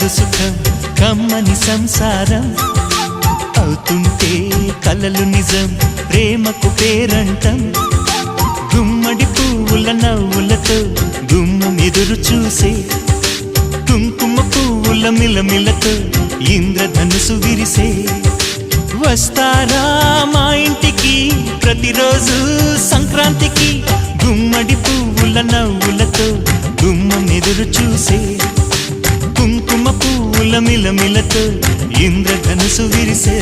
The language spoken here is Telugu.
కలదు సుఖం కమ్మని సంసారం అవుతుంటే కలలు నిజం ప్రేమకు పేరంటం గుమ్మడి పువ్వుల నవ్వులతో గుమ్మం ఎదురు చూసే కుంకుమ పువ్వుల మిలమిలతో ఇంద్రధనుసు విరిసే వస్తారా మా ఇంటికి ప్రతిరోజు సంక్రాంతికి గుమ్మడి పువ్వుల నవ్వులతో గుమ్మం ఎదురు చూసే కుంకుమ పువ్వుల మిలమిలతో ఇంద్రధనుసు విరిసే